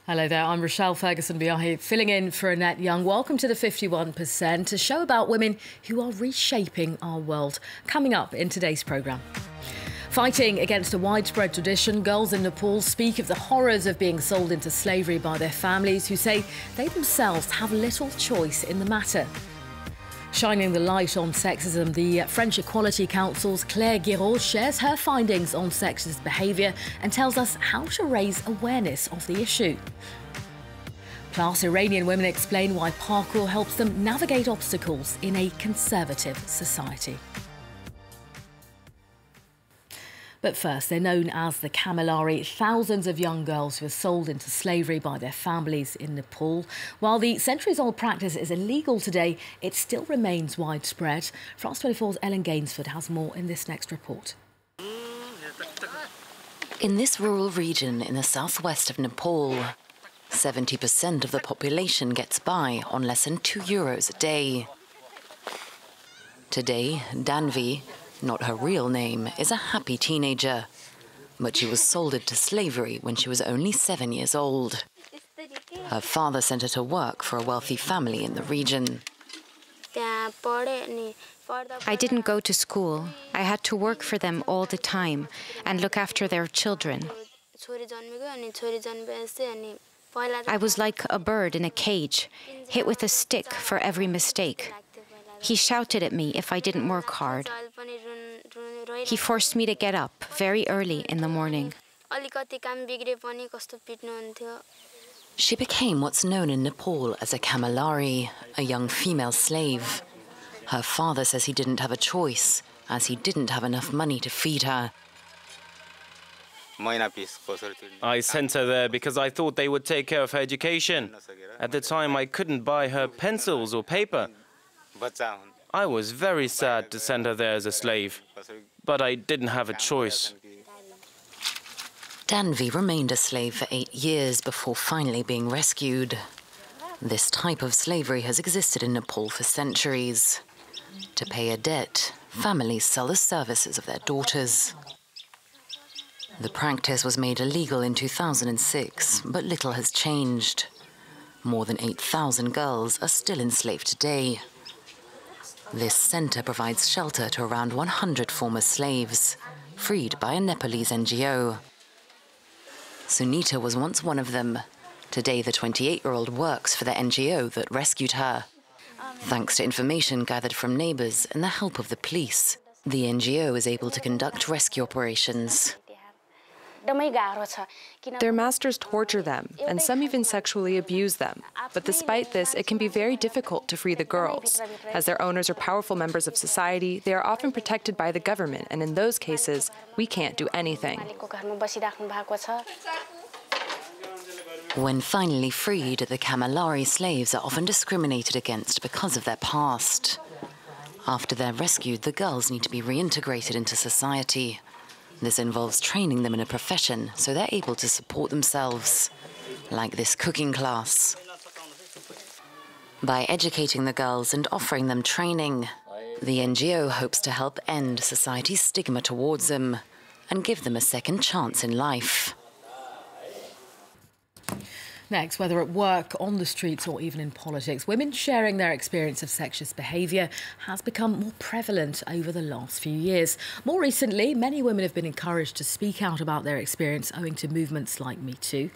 Hello there, I'm Rochelle Ferguson Bouyahi, filling in for Annette Young. Welcome to the 51%, a show about women who are reshaping our world. Coming up in today's programme. Fighting against a widespread tradition, girls in Nepal speak of the horrors of being sold into slavery by their families, who say they themselves have little choice in the matter. Shining the light on sexism, the French Equality Council's Guiraud shares her findings on sexist behaviour and tells us how to raise awareness of the issue. Plus, Iranian women explain why parkour helps them navigate obstacles in a conservative society. But first, they're known as the Kamilari, thousands of young girls who are sold into slavery by their families in Nepal. While the centuries-old practice is illegal today, it still remains widespread. France 24's Ellen Gainsford has more in this next report. In this rural region in the southwest of Nepal, 70% of the population gets by on less than €2 a day. Today, Danvi, not her real name, is a happy teenager, but she was sold into slavery when she was only 7 years old. Her father sent her to work for a wealthy family in the region. I didn't go to school. I had to work for them all the time and look after their children. I was like a bird in a cage, hit with a stick for every mistake. He shouted at me if I didn't work hard. He forced me to get up very early in the morning. She became what's known in Nepal as a Kamilari, a young female slave. Her father says he didn't have a choice, as he didn't have enough money to feed her. I sent her there because I thought they would take care of her education. At the time, I couldn't buy her pencils or paper. I was very sad to send her there as a slave, but I didn't have a choice. Danvi remained a slave for 8 years before finally being rescued. This type of slavery has existed in Nepal for centuries. To pay a debt, families sell the services of their daughters. The practice was made illegal in 2006, but little has changed. More than 8,000 girls are still enslaved today. This centre provides shelter to around 100 former slaves, freed by a Nepalese NGO. Sunita was once one of them. Today, the 28-year-old works for the NGO that rescued her. Thanks to information gathered from neighbours and the help of the police, the NGO is able to conduct rescue operations. Their masters torture them, and some even sexually abuse them. But despite this, it can be very difficult to free the girls. As their owners are powerful members of society, they are often protected by the government, and in those cases, we can't do anything. When finally freed, the Kamilari slaves are often discriminated against because of their past. After they're rescued, the girls need to be reintegrated into society. This involves training them in a profession so they're able to support themselves, like this cooking class. By educating the girls and offering them training, the NGO hopes to help end society's stigma towards them and give them a second chance in life. Next, whether at work, on the streets or even in politics, women sharing their experience of sexist behaviour has become more prevalent over the last few years. More recently, many women have been encouraged to speak out about their experience owing to movements like Me Too.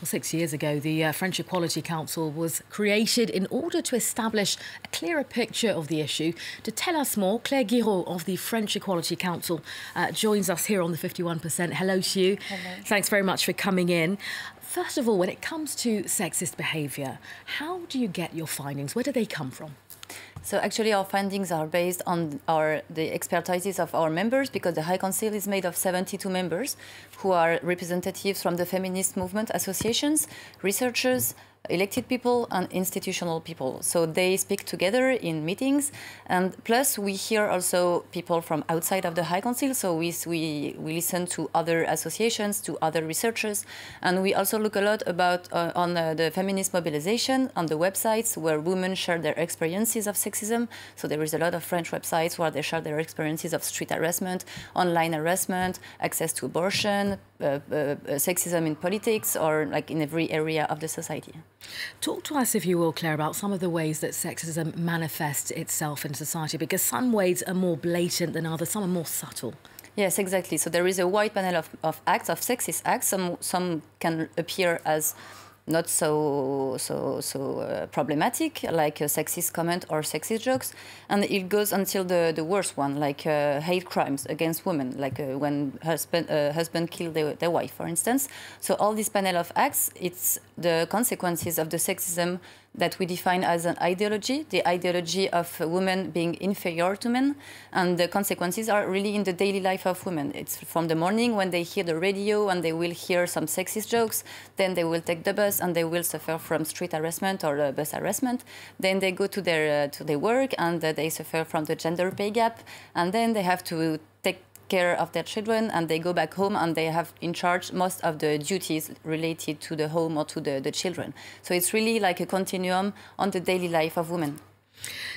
Well, 6 years ago, the French Equality Council was created in order to establish a clearer picture of the issue. To tell us more, Guiraud of the French Equality Council joins us here on the 51%. Hello to you. Hello. Thanks very much for coming in. First of all, when it comes to sexist behaviour, how do you get your findings? Where do they come from? So actually our findings are based on the expertises of our members, because the High Council is made of 72 members who are representatives from the feminist movement associations, researchers, elected people and institutional people. So they speak together in meetings, and plus we hear also people from outside of the High Council. So we listen to other associations, to other researchers, and we also look a lot about on the feminist mobilization on the websites where women share their experiences of sexism. So there is a lot of French websites where they share their experiences of street harassment, online harassment, access to abortion, sexism in politics or like in every area of the society. Talk to us, if you will, Claire, about some of the ways that sexism manifests itself in society, because some ways are more blatant than others, some are more subtle. Yes, exactly. So there is a wide panel of acts, of sexist acts. Some can appear as not so problematic, like a sexist comment or sexist jokes, and it goes until the worst one, like hate crimes against women, like when husband killed their wife, for instance. So all this panel of acts, it's the consequences of the sexism that we define as an ideology, the ideology of women being inferior to men, and the consequences are really in the daily life of women. It's from the morning when they hear the radio and they will hear some sexist jokes, then they will take the bus and they will suffer from street harassment or bus harassment. Then they go to their work and they suffer from the gender pay gap, and then they have to take care of their children and they go back home and they have in charge most of the duties related to the home or to the children. So it's really like a continuum on the daily life of women.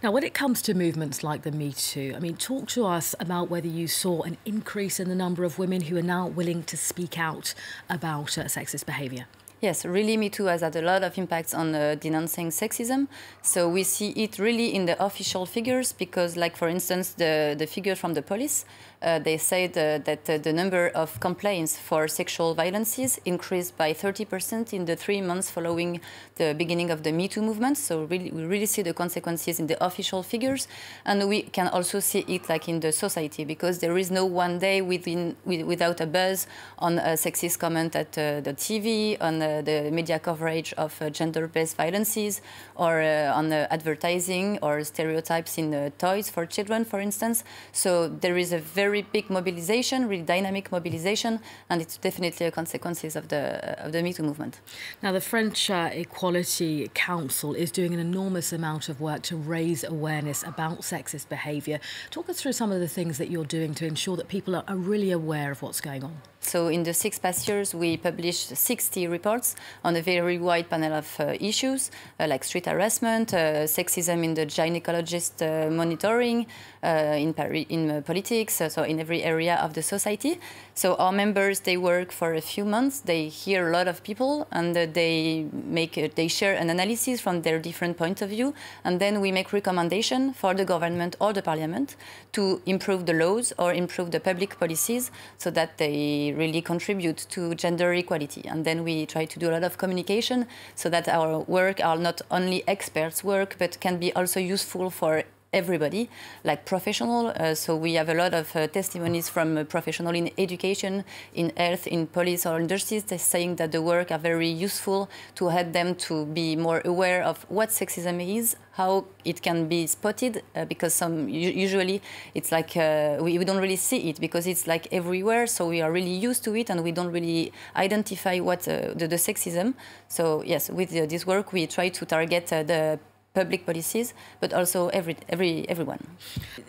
Now, when it comes to movements like the Me Too, I mean, talk to us about whether you saw an increase in the number of women who are now willing to speak out about sexist behaviour. Yes, really, Me Too has had a lot of impacts on denouncing sexism. So we see it really in the official figures because, like, for instance, the figure from the police, they said that the number of complaints for sexual violences increased by 30% in the 3 months following the beginning of the Me Too movement. So we really see the consequences in the official figures. And we can also see it like in the society because there is no one day without a buzz on a sexist comment at the TV, on the media coverage of gender-based violences, or on advertising or stereotypes in toys for children, for instance. So there is a very big mobilization, really dynamic mobilization, and it's definitely a consequences of the Me Too movement. Now, the French Equality Council is doing an enormous amount of work to raise awareness about sexist behaviour. Talk us through some of the things that you're doing to ensure that people are really aware of what's going on. So in the 6 past years, we published 60 reports on a very wide panel of issues, like street harassment, sexism in the gynecologist monitoring, in politics, so in every area of the society. So our members, they work for a few months, they hear a lot of people, and they share an analysis from their different points of view, and then we make recommendation for the government or the parliament to improve the laws or improve the public policies so that they really contribute to gender equality. And then we try to do a lot of communication so that our work are not only experts' work, but can be also useful for everybody, like professional. So we have a lot of testimonies from professional in education, in health, in police or industries, saying that the work are very useful to help them to be more aware of what sexism is, how it can be spotted, because usually it's like we don't really see it because it's like everywhere. So we are really used to it and we don't really identify what the sexism. So yes, with this work we try to target the public policies, but also everyone.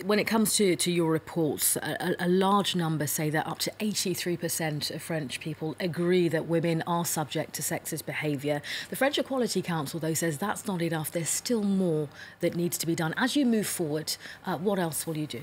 When it comes to your reports, a large number say that up to 83% of French people agree that women are subject to sexist behaviour. The French Equality Council, though, says that's not enough. There's still more that needs to be done. As you move forward, what else will you do?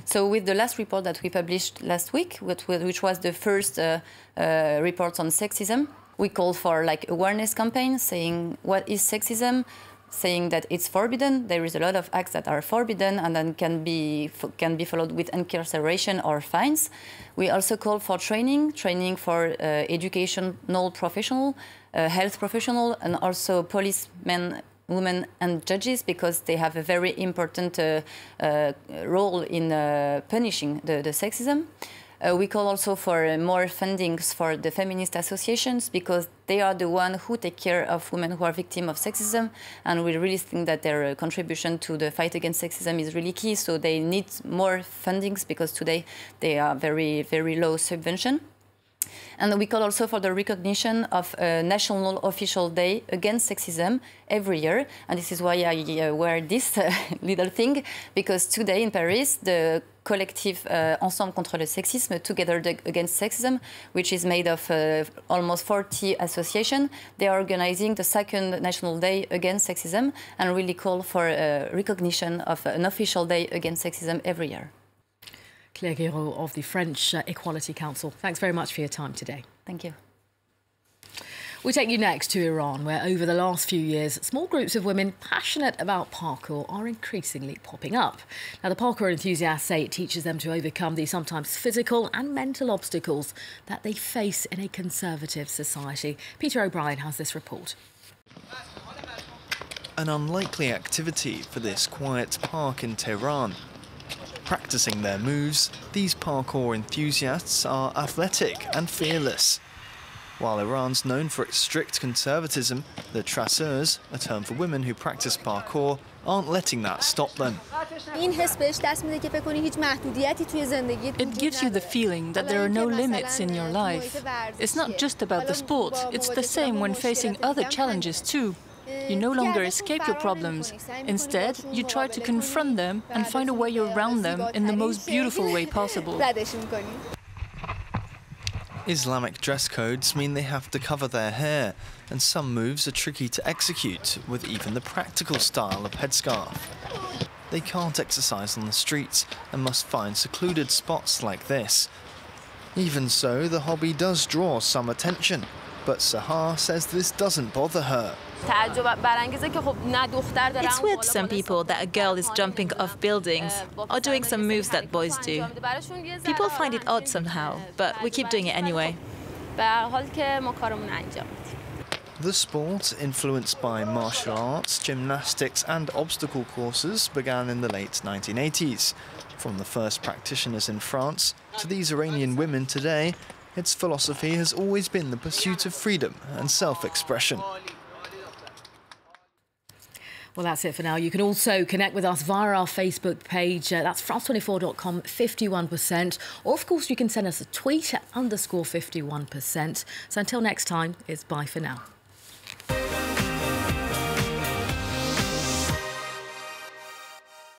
So with the last report that we published last week, which was the first report on sexism, we called for like awareness campaign saying what is sexism, saying that it's forbidden. There is a lot of acts that are forbidden and then can be followed with incarceration or fines. We also call for training for educational professional, health professional, and also policemen, women and judges, because they have a very important role in punishing the sexism. We call also for more fundings for the feminist associations, because they are the ones who take care of women who are victims of sexism, and we really think that their contribution to the fight against sexism is really key. So they need more fundings because today they are very, very low subvention. And we call also for the recognition of a national official day against sexism every year. And this is why I wear this little thing, because today in Paris, the collective Ensemble contre le sexisme, Together Against Sexism, which is made of almost 40 associations, they are organizing the 2nd National Day Against Sexism and really call for recognition of an official day against sexism every year. Claire Guiraud of the French Equality Council. Thanks very much for your time today. Thank you. We take you next to Iran, where over the last few years, small groups of women passionate about parkour are increasingly popping up. Now, the parkour enthusiasts say it teaches them to overcome the sometimes physical and mental obstacles that they face in a conservative society. Peter O'Brien has this report. An unlikely activity for this quiet park in Tehran. Practicing their moves, these parkour enthusiasts are athletic and fearless. While Iran's known for its strict conservatism, the traceurs, a term for women who practice parkour, aren't letting that stop them. It gives you the feeling that there are no limits in your life. It's not just about the sport, it's the same when facing other challenges too. You no longer escape your problems. Instead, you try to confront them and find a way around them in the most beautiful way possible. Islamic dress codes mean they have to cover their hair, and some moves are tricky to execute, with even the practical style of headscarf. They can't exercise on the streets and must find secluded spots like this. Even so, the hobby does draw some attention, but Sahar says this doesn't bother her. It's weird to some people that a girl is jumping off buildings or doing some moves that boys do. People find it odd somehow, but we keep doing it anyway. The sport, influenced by martial arts, gymnastics and obstacle courses, began in the late 1980s. From the first practitioners in France to these Iranian women today, its philosophy has always been the pursuit of freedom and self-expression. Well, that's it for now. You can also connect with us via our Facebook page. That's France24.com, 51%. Or, of course, you can send us a tweet at _51%. So until next time, it's bye for now.